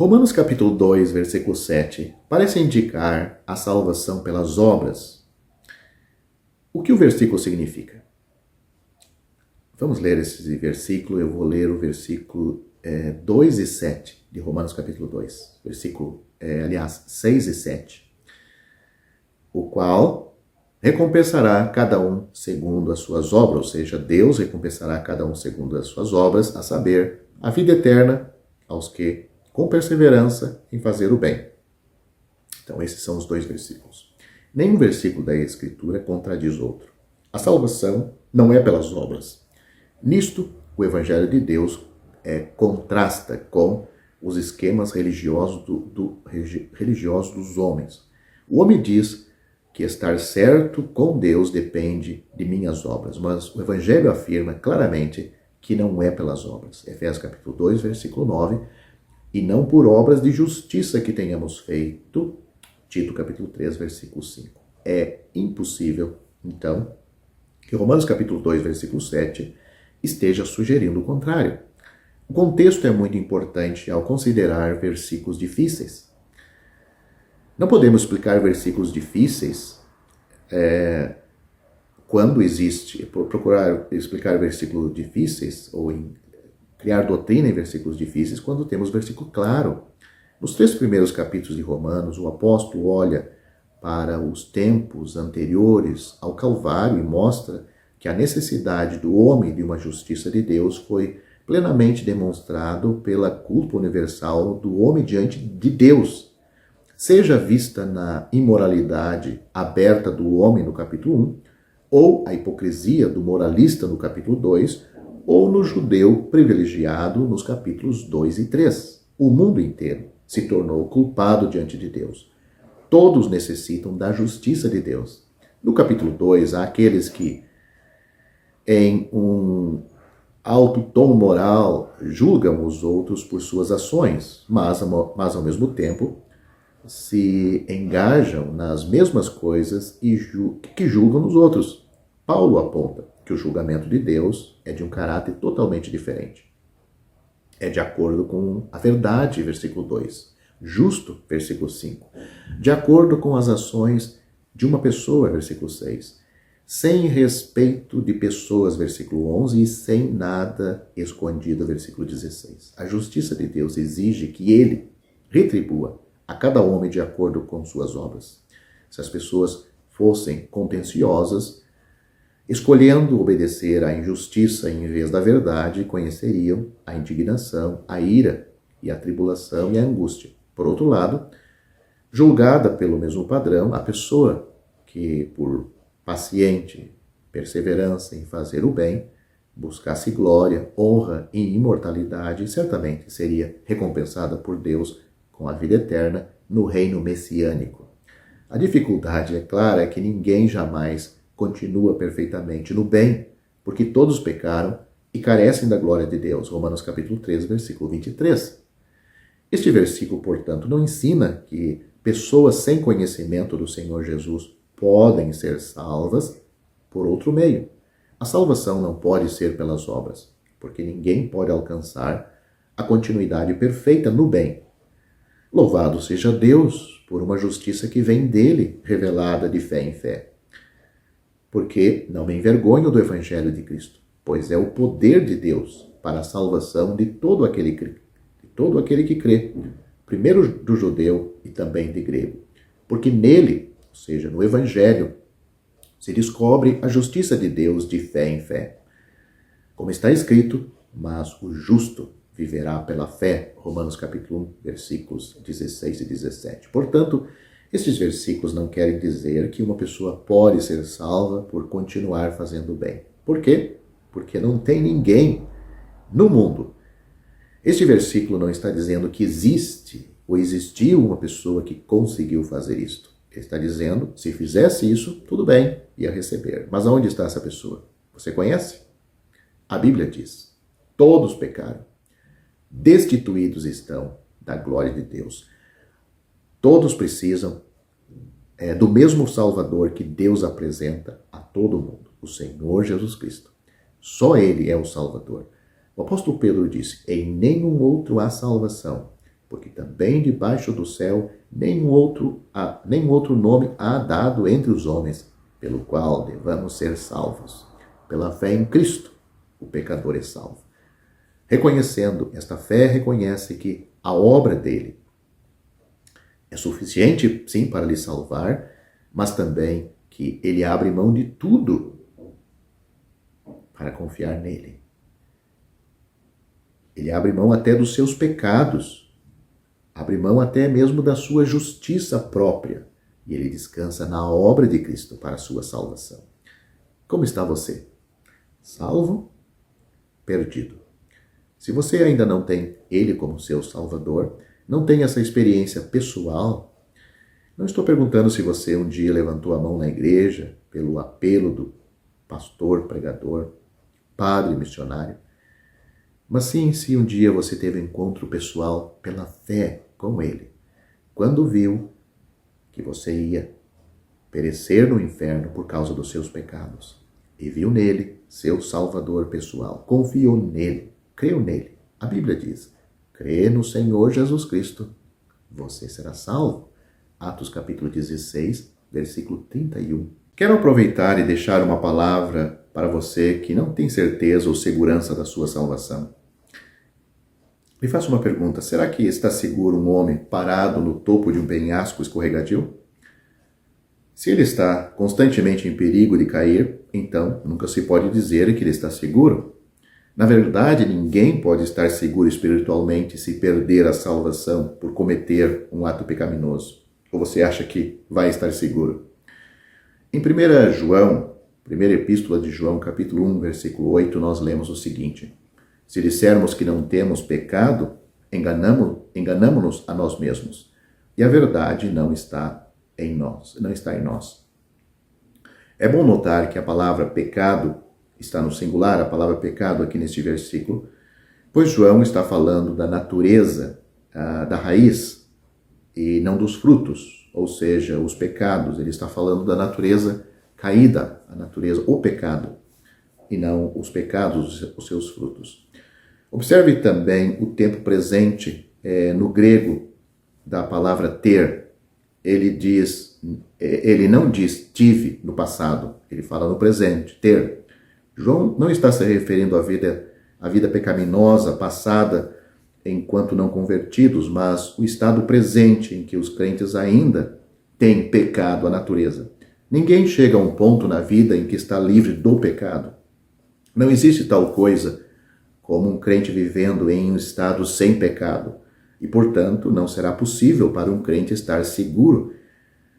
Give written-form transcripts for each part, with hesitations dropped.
Romanos capítulo 2, versículo 7, parece indicar a salvação pelas obras. O que o versículo significa? Vamos ler esse versículo, eu vou ler o versículo 2 e 7 de Romanos capítulo 2, versículo, 6 e 7, o qual recompensará cada um segundo as suas obras, ou seja, Deus recompensará cada um segundo as suas obras, a saber, a vida eterna aos que, com perseverança em fazer o bem. Então, esses são os dois versículos. Nenhum versículo da Escritura contradiz outro. A salvação não é pelas obras. Nisto, o Evangelho de Deus contrasta com os esquemas religiosos religiosos dos homens. O homem diz que estar certo com Deus depende de minhas obras, mas o Evangelho afirma claramente que não é pelas obras. Efésios capítulo 2, versículo 9, e não por obras de justiça que tenhamos feito, Tito capítulo 3, versículo 5. É impossível, então, que Romanos capítulo 2, versículo 7 esteja sugerindo o contrário. O contexto é muito importante ao considerar versículos difíceis. Não podemos explicar versículos difíceis quando existe, procurar explicar versículos difíceis ou criar doutrina em versículos difíceis quando temos versículo claro. Nos 3 primeiros capítulos de Romanos, o apóstolo olha para os tempos anteriores ao Calvário e mostra que a necessidade do homem de uma justiça de Deus foi plenamente demonstrado pela culpa universal do homem diante de Deus, seja vista na imoralidade aberta do homem no capítulo 1, ou a hipocrisia do moralista no capítulo 2, ou no judeu privilegiado nos capítulos 2 e 3. O mundo inteiro se tornou culpado diante de Deus. Todos necessitam da justiça de Deus. No capítulo 2, há aqueles que, em um alto tom moral, julgam os outros por suas ações, mas ao mesmo tempo se engajam nas mesmas coisas e que julgam os outros. Paulo aponta que o julgamento de Deus é de um caráter totalmente diferente. É de acordo com a verdade, versículo 2. Justo, versículo 5. De acordo com as ações de uma pessoa, versículo 6. Sem respeito de pessoas, versículo 11. E sem nada escondido, versículo 16. A justiça de Deus exige que ele retribua a cada homem de acordo com suas obras. Se as pessoas fossem contenciosas, escolhendo obedecer à injustiça em vez da verdade, conheceriam a indignação, a ira e a tribulação e a angústia. Por outro lado, julgada pelo mesmo padrão, a pessoa que, por paciente perseverança em fazer o bem, buscasse glória, honra e imortalidade, certamente seria recompensada por Deus com a vida eterna no reino messiânico. A dificuldade, é clara, é que ninguém jamais continua perfeitamente no bem, porque todos pecaram e carecem da glória de Deus. Romanos capítulo 3, versículo 23. Este versículo, portanto, não ensina que pessoas sem conhecimento do Senhor Jesus podem ser salvas por outro meio. A salvação não pode ser pelas obras, porque ninguém pode alcançar a continuidade perfeita no bem. Louvado seja Deus por uma justiça que vem dele, revelada de fé em fé. Porque não me envergonho do Evangelho de Cristo, pois é o poder de Deus para a salvação de todo aquele que crê, primeiro do judeu e também de grego. Porque nele, ou seja, no Evangelho, se descobre a justiça de Deus de fé em fé. Como está escrito, mas o justo viverá pela fé, Romanos capítulo 1, versículos 16 e 17. Portanto, estes versículos não querem dizer que uma pessoa pode ser salva por continuar fazendo o bem. Por quê? Porque não tem ninguém no mundo. Este versículo não está dizendo que existe ou existiu uma pessoa que conseguiu fazer isto. Ele está dizendo, se fizesse isso, tudo bem, ia receber. Mas aonde está essa pessoa? Você conhece? A Bíblia diz, todos pecaram, destituídos estão da glória de Deus. Todos precisam do mesmo Salvador que Deus apresenta a todo mundo, o Senhor Jesus Cristo. Só Ele é o Salvador. O apóstolo Pedro disse, em nenhum outro há salvação, porque também debaixo do céu nenhum outro nome há dado entre os homens, pelo qual devamos ser salvos. Pela fé em Cristo, o pecador é salvo. Reconhecendo esta fé, reconhece que a obra dele é suficiente, sim, para lhe salvar, mas também que ele abre mão de tudo para confiar nele. Ele abre mão até dos seus pecados, abre mão até mesmo da sua justiça própria, e ele descansa na obra de Cristo para a sua salvação. Como está você? Salvo? Perdido? Se você ainda não tem ele como seu Salvador, não tem essa experiência pessoal, não estou perguntando se você um dia levantou a mão na igreja pelo apelo do pastor, pregador, padre, missionário, mas sim se um dia você teve um encontro pessoal pela fé com ele, quando viu que você ia perecer no inferno por causa dos seus pecados, e viu nele seu Salvador pessoal, confiou nele, creu nele. A Bíblia diz, crê no Senhor Jesus Cristo, você será salvo. Atos capítulo 16, versículo 31. Quero aproveitar e deixar uma palavra para você que não tem certeza ou segurança da sua salvação. Me faça uma pergunta, será que está seguro um homem parado no topo de um penhasco escorregadio? Se ele está constantemente em perigo de cair, então nunca se pode dizer que ele está seguro. Na verdade, ninguém pode estar seguro espiritualmente se perder a salvação por cometer um ato pecaminoso. Ou você acha que vai estar seguro? Em 1 João, primeira epístola de João, capítulo 1, versículo 8, nós lemos o seguinte: se dissermos que não temos pecado, enganamo-nos a nós mesmos, e a verdade não está em nós. É bom notar que a palavra pecado está no singular, a palavra pecado aqui neste versículo, pois João está falando da natureza, da raiz, e não dos frutos, ou seja, os pecados. Ele está falando da natureza caída, a natureza, o pecado, e não os pecados, os seus frutos. Observe também o tempo presente no grego da palavra ter. Ele não diz tive no passado, ele fala no presente, ter. João não está se referindo à vida pecaminosa passada enquanto não convertidos, mas o estado presente em que os crentes ainda têm pecado à natureza. Ninguém chega a um ponto na vida em que está livre do pecado. Não existe tal coisa como um crente vivendo em um estado sem pecado. E, portanto, não será possível para um crente estar seguro,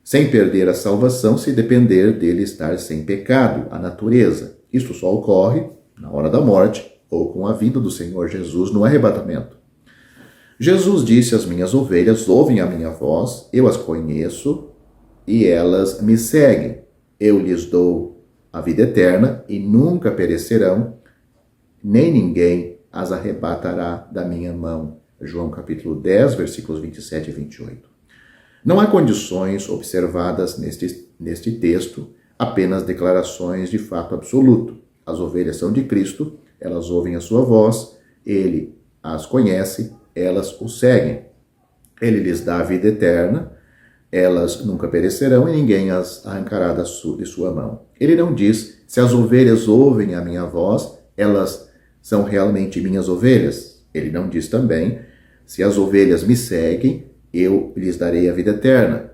sem perder a salvação, se depender dele estar sem pecado, a natureza. Isto só ocorre na hora da morte ou com a vinda do Senhor Jesus no arrebatamento. Jesus disse: as minhas ovelhas ouvem a minha voz, eu as conheço e elas me seguem. Eu lhes dou a vida eterna e nunca perecerão, nem ninguém as arrebatará da minha mão. João capítulo 10, versículos 27 e 28. Não há condições observadas neste texto, apenas declarações de fato absoluto. As ovelhas são de Cristo, elas ouvem a sua voz, ele as conhece, elas o seguem. Ele lhes dá a vida eterna, elas nunca perecerão e ninguém as arrancará de sua mão. Ele não diz, se as ovelhas ouvem a minha voz, elas são realmente minhas ovelhas. Ele não diz também, se as ovelhas me seguem, eu lhes darei a vida eterna.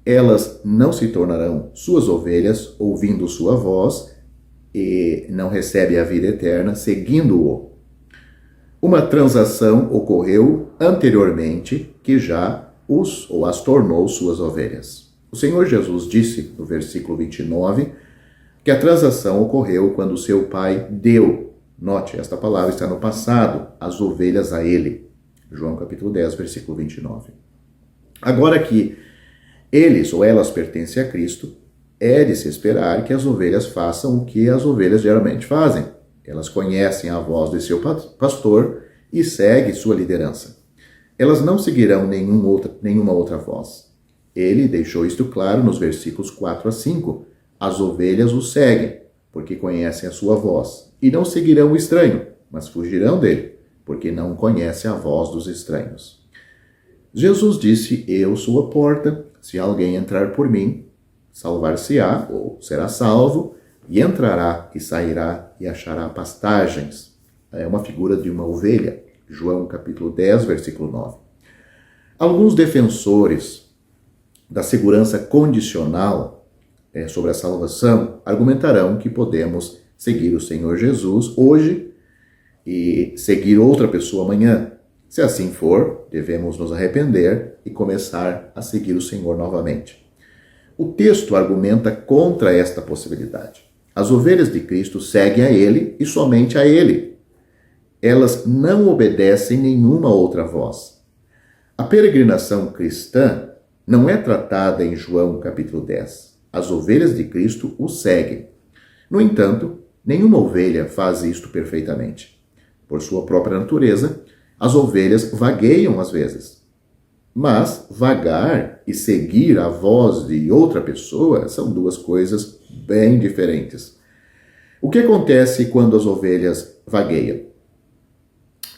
Elas não se tornarão suas ovelhas, ouvindo sua voz, e não recebem a vida eterna, seguindo-o. Uma transação ocorreu anteriormente, que já as tornou suas ovelhas. O Senhor Jesus disse, no versículo 29, que a transação ocorreu quando seu pai deu, note, esta palavra está no passado, as ovelhas a ele. João capítulo 10, versículo 29. Agora que eles ou elas pertencem a Cristo, é de se esperar que as ovelhas façam o que as ovelhas geralmente fazem. Elas conhecem a voz de seu pastor e seguem sua liderança. Elas não seguirão nenhuma outra voz. Ele deixou isto claro nos versículos 4 a 5. As ovelhas o seguem, porque conhecem a sua voz, e não seguirão o estranho, mas fugirão dele, porque não conhecem a voz dos estranhos. Jesus disse: eu sou a porta, se alguém entrar por mim, salvar-se-á ou será salvo, e entrará e sairá e achará pastagens. É uma figura de uma ovelha. João capítulo 10, versículo 9. Alguns defensores da segurança condicional sobre a salvação argumentarão que podemos seguir o Senhor Jesus hoje e seguir outra pessoa amanhã. Se assim for, devemos nos arrepender e começar a seguir o Senhor novamente. O texto argumenta contra esta possibilidade. As ovelhas de Cristo seguem a Ele e somente a Ele. Elas não obedecem nenhuma outra voz. A peregrinação cristã não é tratada em João capítulo 10. As ovelhas de Cristo o seguem. No entanto, nenhuma ovelha faz isto perfeitamente. Por sua própria natureza, as ovelhas vagueiam às vezes. Mas vagar e seguir a voz de outra pessoa são duas coisas bem diferentes. O que acontece quando as ovelhas vagueiam?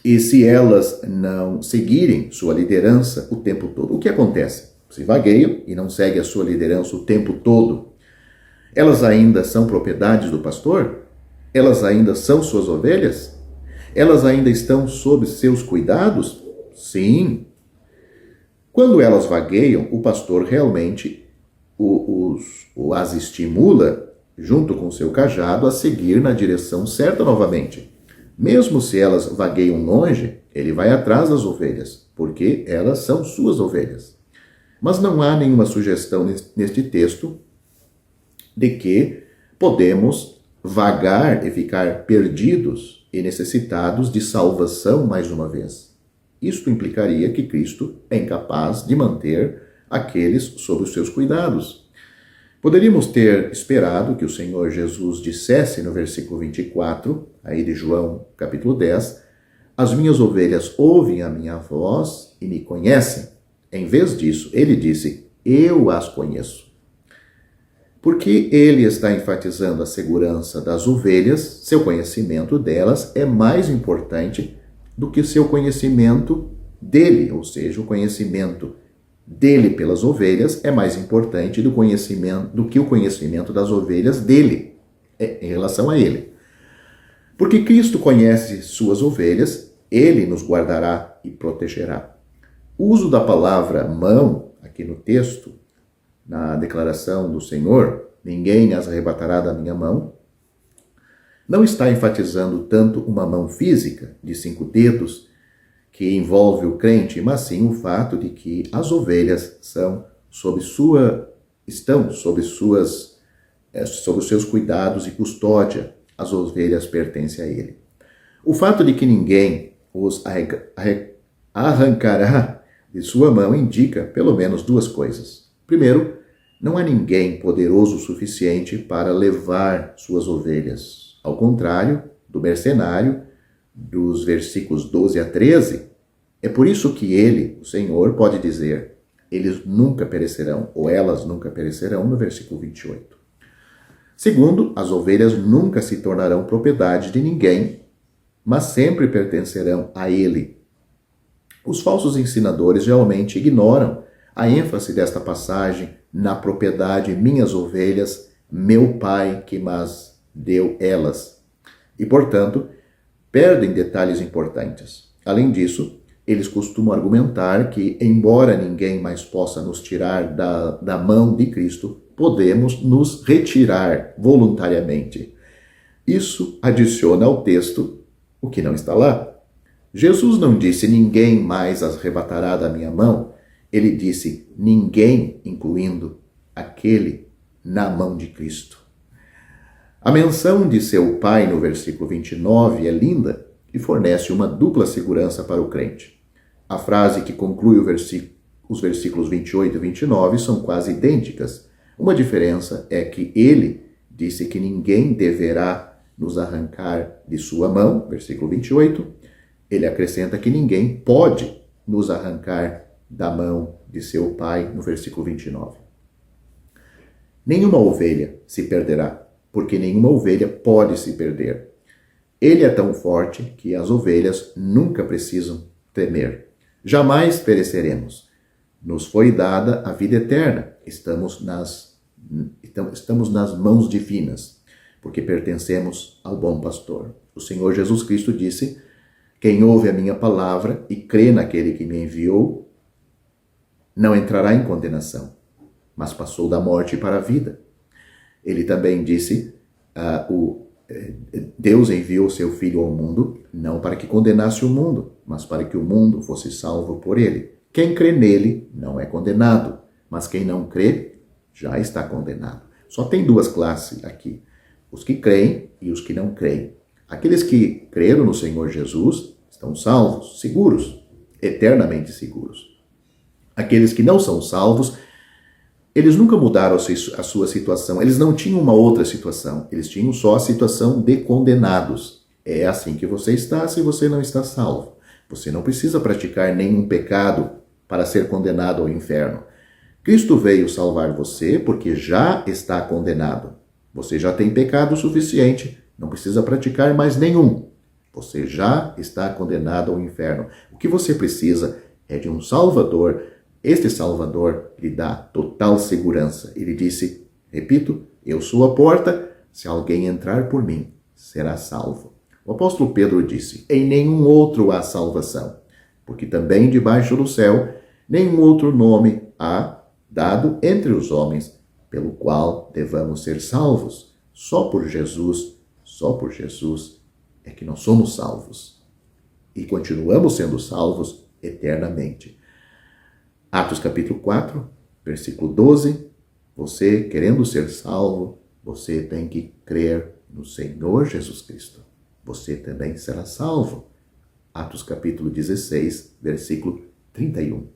E se elas não seguirem sua liderança o tempo todo? O que acontece? Se vagueiam e não seguem a sua liderança o tempo todo, elas ainda são propriedades do pastor? Elas ainda são suas ovelhas? Elas ainda estão sob seus cuidados? Sim. Quando elas vagueiam, o pastor realmente as estimula, junto com seu cajado, a seguir na direção certa novamente. Mesmo se elas vagueiam longe, ele vai atrás das ovelhas, porque elas são suas ovelhas. Mas não há nenhuma sugestão neste texto de que podemos vagar e ficar perdidos e necessitados de salvação mais uma vez. Isto implicaria que Cristo é incapaz de manter aqueles sob os seus cuidados. Poderíamos ter esperado que o Senhor Jesus dissesse no versículo 24, aí de João capítulo 10, as minhas ovelhas ouvem a minha voz e me conhecem. Em vez disso, ele disse, eu as conheço. Porque ele está enfatizando a segurança das ovelhas, seu conhecimento delas é mais importante do que seu conhecimento dele, ou seja, o conhecimento dele pelas ovelhas é mais importante do que o conhecimento das ovelhas dele, em relação a ele. Porque Cristo conhece suas ovelhas, ele nos guardará e protegerá. O uso da palavra mão, aqui no texto, na declaração do Senhor, ninguém as arrebatará da minha mão, não está enfatizando tanto uma mão física, de 5 dedos, que envolve o crente, mas sim o fato de que as ovelhas estão sob os seus cuidados e custódia. As ovelhas pertencem a ele. O fato de que ninguém os arrancará de sua mão indica pelo menos 2 coisas. Primeiro, não há ninguém poderoso o suficiente para levar suas ovelhas. Ao contrário do mercenário, dos versículos 12 a 13, é por isso que ele, o Senhor, pode dizer, eles nunca perecerão, ou elas nunca perecerão, no versículo 28. Segundo, as ovelhas nunca se tornarão propriedade de ninguém, mas sempre pertencerão a ele. Os falsos ensinadores geralmente ignoram a ênfase desta passagem na propriedade minhas ovelhas, meu Pai que mas deu elas. E, portanto, perdem detalhes importantes. Além disso, eles costumam argumentar que, embora ninguém mais possa nos tirar da mão de Cristo, podemos nos retirar voluntariamente. Isso adiciona ao texto o que não está lá. Jesus não disse, ninguém mais as arrebatará da minha mão. Ele disse, ninguém, incluindo aquele na mão de Cristo. A menção de seu Pai no versículo 29 é linda e fornece uma dupla segurança para o crente. A frase que conclui os versículos 28 e 29 são quase idênticas. Uma diferença é que ele disse que ninguém deverá nos arrancar de sua mão, versículo 28. Ele acrescenta que ninguém pode nos arrancar da mão de seu Pai, no versículo 29. Nenhuma ovelha se perderá, porque nenhuma ovelha pode se perder. Ele é tão forte que as ovelhas nunca precisam temer. Jamais pereceremos. nos foi dada a vida eterna. Estamos nas mãos divinas, porque pertencemos ao bom pastor. O Senhor Jesus Cristo disse: quem ouve a minha palavra e crê naquele que me enviou, não entrará em condenação, mas passou da morte para a vida. Ele também disse: Deus enviou seu Filho ao mundo, não para que condenasse o mundo, mas para que o mundo fosse salvo por ele. Quem crê nele não é condenado, mas quem não crê já está condenado. Só tem duas classes aqui: os que creem e os que não creem. Aqueles que creram no Senhor Jesus estão salvos, seguros, eternamente seguros. Aqueles que não são salvos, eles nunca mudaram a sua situação, eles não tinham uma outra situação, eles tinham só a situação de condenados. É assim que você está se você não está salvo. Você não precisa praticar nenhum pecado para ser condenado ao inferno. Cristo veio salvar você porque já está condenado. Você já tem pecado suficiente, não precisa praticar mais nenhum. Você já está condenado ao inferno. O que você precisa é de um Salvador. Este Salvador lhe dá total segurança. Ele disse, repito, eu sou a porta, se alguém entrar por mim, será salvo. O apóstolo Pedro disse, em nenhum outro há salvação, porque também debaixo do céu nenhum outro nome há dado entre os homens, pelo qual devamos ser salvos. Só por Jesus é que nós somos salvos. E continuamos sendo salvos eternamente. Atos capítulo 4, versículo 12. Você, querendo ser salvo, você tem que crer no Senhor Jesus Cristo. Você também será salvo. Atos capítulo 16, versículo 31.